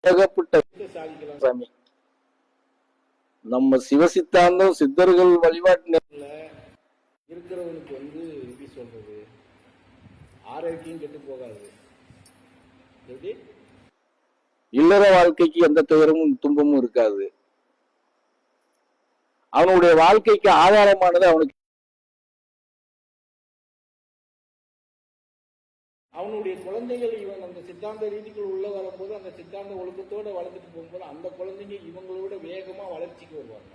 சாதிக்கலாம் சாமி. நம்ம சிவசித்தாந்தம் சித்தர்கள் வழிபாட்டு இருக்கிறவனுக்கு எப்படி சொல்றது, ஆரோக்கியம் கெட்டு போகாது. எப்படி இல்லற வாழ்க்கைக்கு எந்த துயரமும் துன்பமும் இருக்காது. அவனுடைய வாழ்க்கைக்கு ஆதாரமானது அவனுடைய குழந்தைகள் இவன் அந்த சித்தாந்த ரீதிக்குள் உள்ள வரும்போது, அந்த சித்தாந்த ஒழுக்கத்தோட வளர்ந்துட்டு போகும்போது அந்த குழந்தைங்க இவங்களோட வேகமா வளர்ச்சிக்கு வருவாங்க.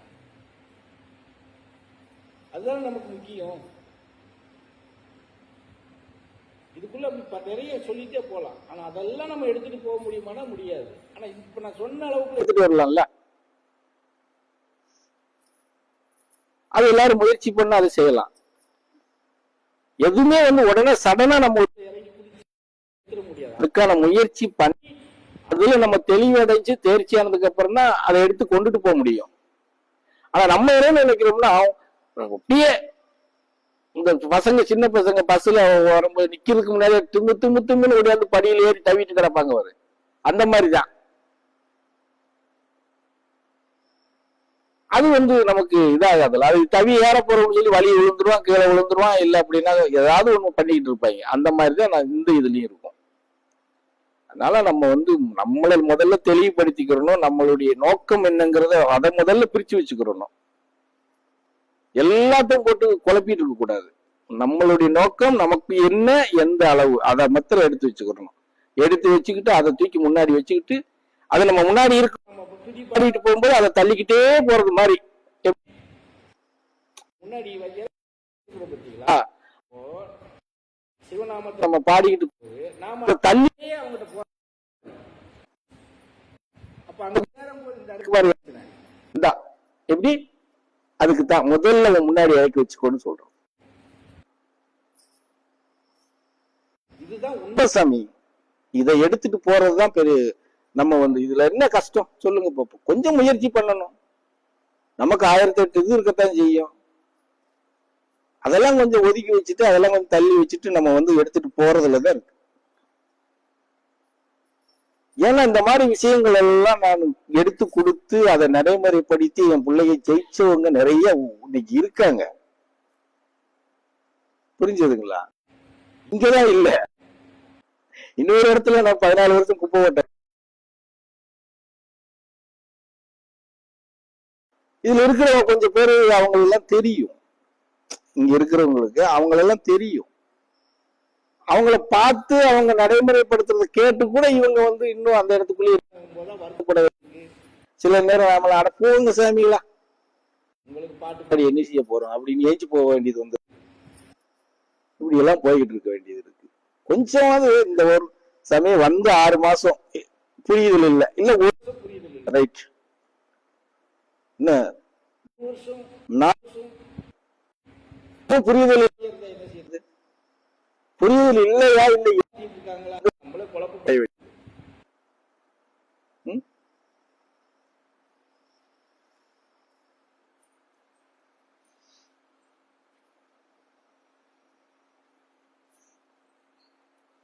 அதுதான் நமக்கு முக்கியம். இதுக்குள்ள நிறைய சொல்லிட்டே போலாம். ஆனா அதெல்லாம் நம்ம எடுத்துட்டு போக முடியுமானா முடியாது. ஆனா இப்ப நான் சொன்ன அளவுக்கு எடுத்துட்டு வரலாம்ல. அது எல்லாரும் முயற்சி பண்ண அதை செய்யலாம். எதுவுமே உடனே சடனா நம்ம முடியாது. அதுக்கான முயற்சி பண்ணி அதுல நம்ம தெளிவடைஞ்சு தேர்ச்சி ஆனதுக்கு அப்புறம் தான் அதை எடுத்து கொண்டுட்டு போக முடியும். ஆனா நம்ம என்ன நினைக்கிறோம்னா, அப்படியே இந்த பசங்க சின்ன பசங்க பஸ்ல வரும்போது நிக்கிறதுக்கு முன்னாடி திமுன்னு ஓடியாந்து படியில ஏறி தவிட்டு கிடப்பாங்க. அவரு அந்த மாதிரிதான். அது நமக்கு இதாகாதுல்ல. அது தவி ஏற போறோம்னு சொல்லி வழி விழுந்துருவான், கீழே விழுந்துருவான், இல்லை அப்படின்னா ஏதாவது ஒண்ணு பண்ணிக்கிட்டு இருப்பாங்க. அந்த மாதிரிதான் நான் இந்த இதுலயும் இருக்கும். அதனால நம்ம நம்மளை முதல்ல தெளிவுபடுத்திக்கிறணும். நம்மளுடைய நோக்கம் என்னங்கிறத அதை முதல்ல பிரிச்சு வச்சுக்கிறணும். எல்லாத்தையும் போட்டு குழப்பிட்டு இருக்க கூடாது. நம்மளுடைய நோக்கம் நமக்கு என்ன, எந்த அளவு, அதை மாத்திரம் எடுத்து வச்சுக்கிறணும். எடுத்து வச்சுக்கிட்டு அதை தூக்கி முன்னாடி வச்சுக்கிட்டு அதை நம்ம முன்னாடி இருக்க பாடிட்டு போகும்போது அதை தள்ளிக்கிட்டே போறது மாதிரி முன்னாடி சிவநாமத்தை நம்ம பாடிக்கிட்டு போது நாம தள்ளியே அவங்ககிட்ட போறோம். அப்ப அங்க இந்த எப்படி அதுக்கு தான் முதல்ல முன்னாடி இறக்கி வச்சுக்கோன்னு சொல்றோம். இதுதான் உண்மை சாமி. இதை எடுத்துட்டு போறதுதான் பெரிய. நம்ம இதுல என்ன கஷ்டம் சொல்லுங்க பாப்போம். கொஞ்சம் முயற்சி பண்ணணும். நமக்கு 1008 இது இருக்கத்தான் செய்யும். அதெல்லாம் கொஞ்சம் ஒதுக்கி வச்சுட்டு அதெல்லாம் கொஞ்சம் தள்ளி வச்சுட்டு நம்ம எடுத்துட்டு போறதுலதான் இருக்கு. ஏன்னா இந்த மாதிரி விஷயங்கள் எல்லாம் நான் எடுத்து கொடுத்து அதை நடைமுறைப்படுத்தி என் பிள்ளையை ஜெயிச்சவங்க நிறைய இன்னைக்கு இருக்காங்க. புரிஞ்சதுங்களா? இங்கதான் இல்ல, இன்னொரு இடத்துல நான் 14 வருஷம் குப்பை போட்டேன். இதுல இருக்கிறவங்க கொஞ்சம் பேரு அவங்களெல்லாம் தெரியும். இங்க இருக்கிறவங்களுக்கு அவங்களெல்லாம் தெரியும். அவங்கள பார்த்து அவங்க நடைமுறைப்படுத்துறத கேட்டு கூட இவங்க இன்னும் அந்த இடத்துக்குள்ளே இருக்கும்போதுதான் வருத்தப்பட வேண்டியது. சில நேரம் நம்மள அடப்போங்க சாமிங்களா, உங்களுக்கு பாட்டு பாடி என்ன செய்ய போறோம் அப்படின்னு ஏச்சு போக வேண்டியது இப்படி எல்லாம் போய்கிட்டு இருக்க வேண்டியது இருக்கு. கொஞ்சமாவது இந்த ஒரு சமயம் 6 மாசம் புரியுதல் இல்ல இல்ல ஒரு வருஷம் புரியுதல் இல்ல, ரைட்? என்ன புரியுதல் என்ன செய்யுது? புரியுதல் இல்லையா இல்லையா நம்மளே குழப்ப.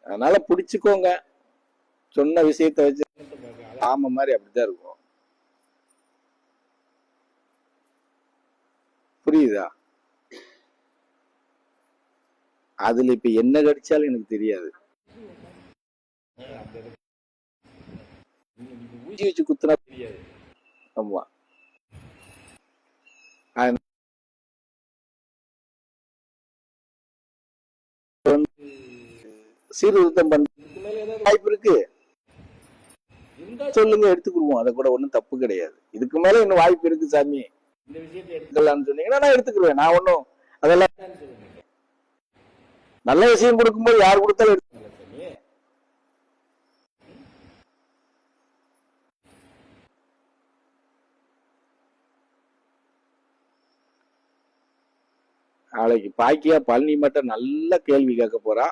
அதனால பிடிச்சுக்கோங்க. சொன்ன விஷயத்த வச்சு ஆம மாதிரி அப்படித்தான் இருக்கும். புரியுதா? அதுல இப்ப என்ன கடிச்சாலும் எனக்கு தெரியாது. ஊசி வச்சு குத்துனா தெரியாது. ஆமா, சீர்திருத்தம் பண்ண வாய்ப்பு இருக்கு. சொல்லுங்க, எடுத்துக்கிடுவோம். அதை கூட ஒண்ணும் தப்பு கிடையாது. இதுக்கு மேல இன்னும் வாய்ப்பு இருக்கு சாமி, இந்த விஷயத்தை எடுத்துக்கலாம்னு சொன்னீங்கன்னா நான் எடுத்துக்கிடுவேன். நான் ஒன்னும் அதெல்லாம் நல்ல விஷயம் கொடுக்கும்போது யார் கொடுத்தாலும் எடுத்துக்கல சாமி. நாளைக்கு பாக்கியா பழனி மட்டும் நல்ல கேள்வி கேட்க போறா.